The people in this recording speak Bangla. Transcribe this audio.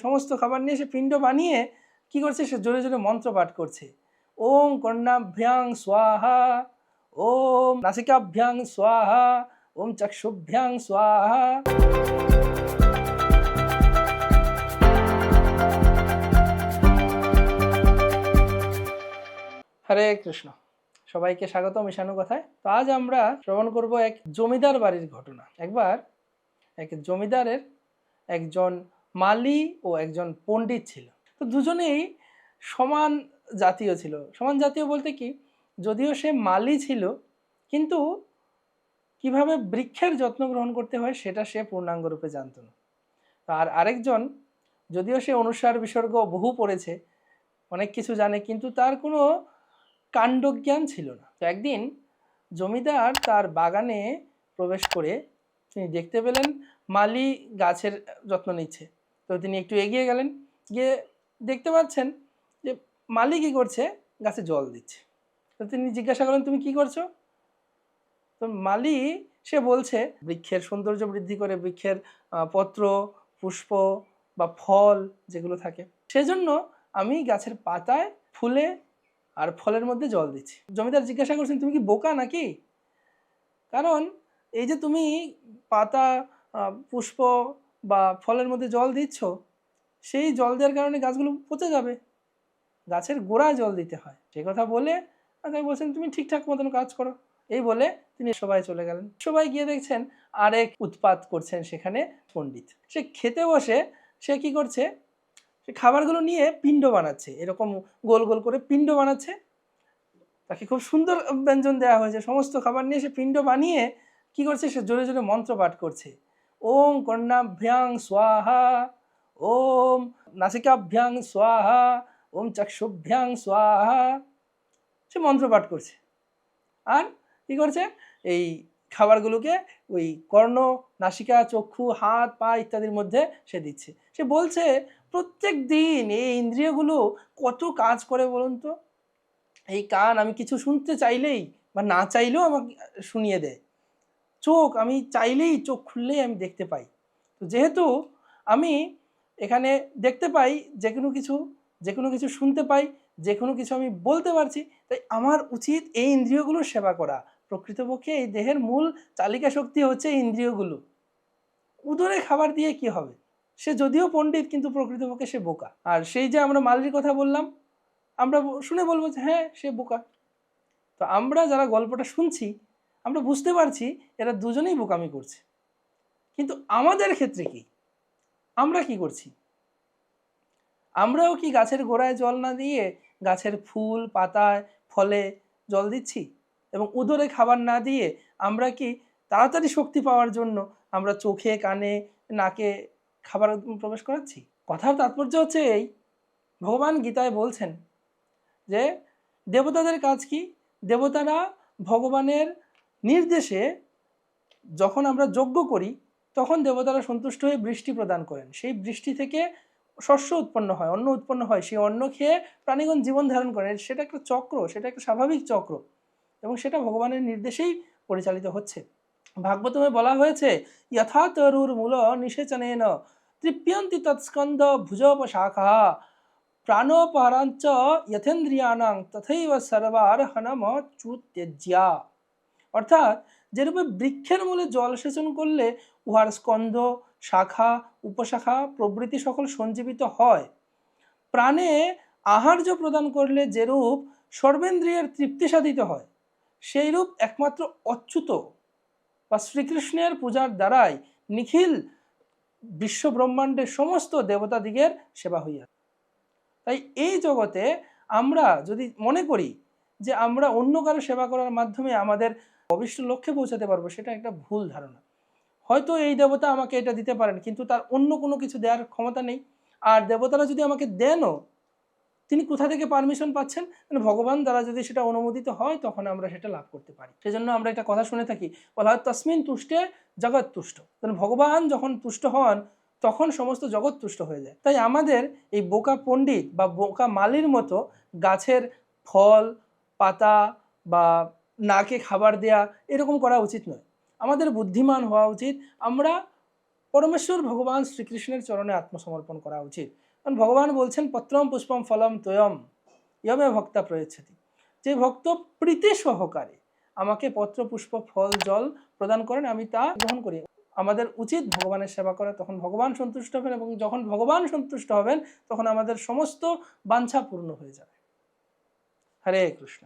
সমস্ত খাবার নিয়ে সে পিণ্ড বানিয়ে কি করছে, সে জোরে জোরে মন্ত্র পাঠ করছে। ওম কর্ণাভ্যাং স্বাহা, ওম নাসিকাভ্যাং স্বাহা, ওম চক্ষুভ্যাং স্বাহা। হরে কৃষ্ণ, সবাইকে স্বাগতম ঈশানু কথায়। তো আজ আমরা শ্রবণ করব এক জমিদার বাড়ির ঘটনা। একবার এক জমিদারের একজন মালি ও একজন পণ্ডিত ছিল। তো দুজনেই সমান জাতীয় ছিল। সমান জাতীয় বলতে কি, যদিও সে মালি ছিল কিন্তু কিভাবে বৃক্ষের যত্ন গ্রহণ করতে হয় সেটা সে পূর্ণাঙ্গ রূপে জানত না। আর আরেকজন, যদিও সে অনুসার বিসর্গ বহু পড়েছে, অনেক কিছু জানে, কিন্তু তার কোনো কাণ্ডজ্ঞান ছিল না। তো একদিন জমিদার তার বাগানে প্রবেশ করে তিনি দেখতে পেলেন মালি গাছের যত্ন নিচ্ছে। তো তিনি একটু এগিয়ে গেলেন, গিয়ে দেখতে পাচ্ছেন যে মালি কী করছে, গাছে জল দিচ্ছে। তো তিনি জিজ্ঞাসা করলেন, তুমি কি করছো? তো মালি সে বলছে, বৃক্ষের সৌন্দর্য বৃদ্ধি করে, বৃক্ষের পত্র, পুষ্প বা ফল যেগুলো থাকে, সেজন্য আমি গাছের পাতায়, ফুলে আর ফলের মধ্যে জল দিচ্ছি। জমিদার জিজ্ঞাসা করছেন, তুমি কি বোকা নাকি? কারণ এই যে তুমি পাতা, পুষ্প বা ফলের মধ্যে জল দিচ্ছ, সেই জল দেওয়ার কারণে গাছগুলো পচে যাবে, গাছের গোড়ায় জল দিতে হয়। সেই কথা বলে তাকে বলছেন, তুমি ঠিকঠাক মতন কাজ করো। এই বলে তিনি সবাই চলে গেলেন। সবাই গিয়ে দেখছেন আরেক উৎপাত করছেন সেখানে পণ্ডিত। সে খেতে বসে সে কি করছে, সে খাবারগুলো নিয়ে পিণ্ড বানাচ্ছে, এরকম গোল গোল করে পিণ্ড বানাচ্ছে। তাকে খুব সুন্দর ব্যঞ্জন দেওয়া হয়েছে, সমস্ত খাবার নিয়ে সে পিণ্ড বানিয়ে কি করছে, সে জোরে জোরে মন্ত্র পাঠ করছে। ওম কর্ণাভ্যাং স্বাহা, ওম নাসিকাভ্যাং স্বাহা, ওম চক্ষুভ্যাং স্বাহা। সে মন্ত্র পাঠ করছে আর কি করছে, এই খাবারগুলোকে ওই কর্ণ, নাসিকা, চক্ষু, হাত, পা ইত্যাদির মধ্যে সে দিচ্ছে। সে বলছে, প্রত্যেক দিন এই ইন্দ্রিয়গুলো কত কাজ করে বলুন তো। এই কান আমি কিছু শুনতে চাইলেই বা না চাইলেও আমাকে শুনিয়ে দেয়। চোখ আমি চাইলেই, চোখ খুললেই আমি দেখতে পাই। তো যেহেতু আমি এখানে দেখতে পাই, যে কোনো কিছু শুনতে পাই, যে কোনো কিছু আমি বলতে পারছি, তাই আমার উচিত এই ইন্দ্রিয়গুলোর সেবা করা। প্রকৃতপক্ষে এই দেহের মূল চালিকা শক্তি হচ্ছে ইন্দ্রিয়গুলো। উদরে খাবার দিয়ে কি হবে? সে যদিও পণ্ডিত কিন্তু প্রকৃতপক্ষে সে বোকা। আর সেই যে আমরা মালির কথা বললাম, আমরা শুনে বলবো যে হ্যাঁ সে বোকা। তো আমরা যারা গল্পটা শুনছি, আমরা বুঝতে পারছি এরা দুজনেই বোকামি করছে। কিন্তু আমাদের ক্ষেত্রে কি, আমরা কি করছি? আমরাও কি গাছের গোড়ায় জল না দিয়ে গাছের ফুল, পাতায়, ফলে জল দিচ্ছি? এবং উদরে খাবার না দিয়ে আমরা কি তাড়াতাড়ি শক্তি পাওয়ার জন্য আমরা চোখে, কানে, নাকে খাবার প্রবেশ করাচ্ছি? কথার তাৎপর্য হচ্ছে এই, ভগবান গীতায় বলছেন যে দেবতাদের কাজ কি? দেবতারা ভগবানের নির্দেশে যখন আমরা যজ্ঞ করি, তখন দেবতারা সন্তুষ্ট হয়ে বৃষ্টি প্রদান করেন। সেই বৃষ্টি থেকে শস্য উৎপন্ন হয়, অন্ন উৎপন্ন হয়, সেই অন্ন খেয়ে প্রাণীগণ জীবন ধারণ করেন। সেটা একটা চক্র, সেটা একটা স্বাভাবিক চক্র, এবং সেটা ভগবানের নির্দেশেই পরিচালিত হচ্ছে। ভাগবতমে বলা হয়েছে, যথা তরুর মূল নিষেচনেন তৃপ্যন্তি তৎস্কন্দ ভুজোপশাখা প্রাণোপহারাঞ্চ যথেন্দ্রিয়াণাং তথৈব সর্বার হনম চুত্যজ্যা। অর্থাৎ যেরূপে বৃক্ষের মূলে জলসেচন করলে উহার স্কন্ধ, শাখা, উপশাখা প্রভৃতি সকল সঞ্জীবিত হয়, প্রাণে আহার্য প্রদান করলে যেরূপ সর্বেন্দ্রিয়ের তৃপ্তি সাধিত হয়, সেইরূপ একমাত্র অচ্যুত বা শ্রীকৃষ্ণের পূজার দ্বারাই নিখিল বিশ্ব ব্রহ্মাণ্ডের সমস্ত দেবতাদিগের সেবা হইয়া। তাই এই জগতে আমরা যদি মনে করি যে আমরা অন্য কারো সেবা করার মাধ্যমে আমাদের অভিষ্ট লক্ষ্যে পৌঁছাতে পারবো, সেটা একটা ভুল ধারণা। হয়তো এই দেবতা আমাকে এটা দিতে পারেন, কিন্তু তার অন্য কোনো কিছু দেওয়ার ক্ষমতা নেই। আর দেবতারা যদি আমাকে দেনও, তিনি কোথা থেকে পারমিশন পাচ্ছেন? মানে ভগবান দ্বারা যদি সেটা অনুমোদিত হয়, তখন আমরা সেটা লাভ করতে পারি। সেজন্য আমরা একটা কথা শুনে থাকি, বলা হয় তস্মিন তুষ্টে জগৎ তুষ্ট। কারণ ভগবান যখন তুষ্ট হন, তখন সমস্ত জগৎ তুষ্ট হয়ে যায়। তাই আমাদের এই বোকা পণ্ডিত বা বোকা মালির মতো গাছের ফল, পাতা বা নাকে খাবার দেয়া এরকম করা উচিত নয়। আমাদের বুদ্ধিমান হওয়া উচিত। আমরা পরমেশ্বর ভগবান শ্রীকৃষ্ণের চরণে আত্মসমর্পণ করা উচিত। কারণ ভগবান বলছেন পত্রম পুষ্পম ফলম তোয়ম ইয়মে ভক্তা প্রয়চ্ছতি, যে ভক্ত প্রীতি সহকারে আমাকে পত্র পুষ্প ফল জল প্রদান করেন আমি তা গ্রহণ করি। আমাদের উচিত ভগবানের সেবা করা, তখন ভগবান সন্তুষ্ট হবেন, এবং যখন ভগবান সন্তুষ্ট হবেন তখন আমাদের সমস্ত বাঞ্ছা পূর্ণ হয়ে যাবে। হরে কৃষ্ণ।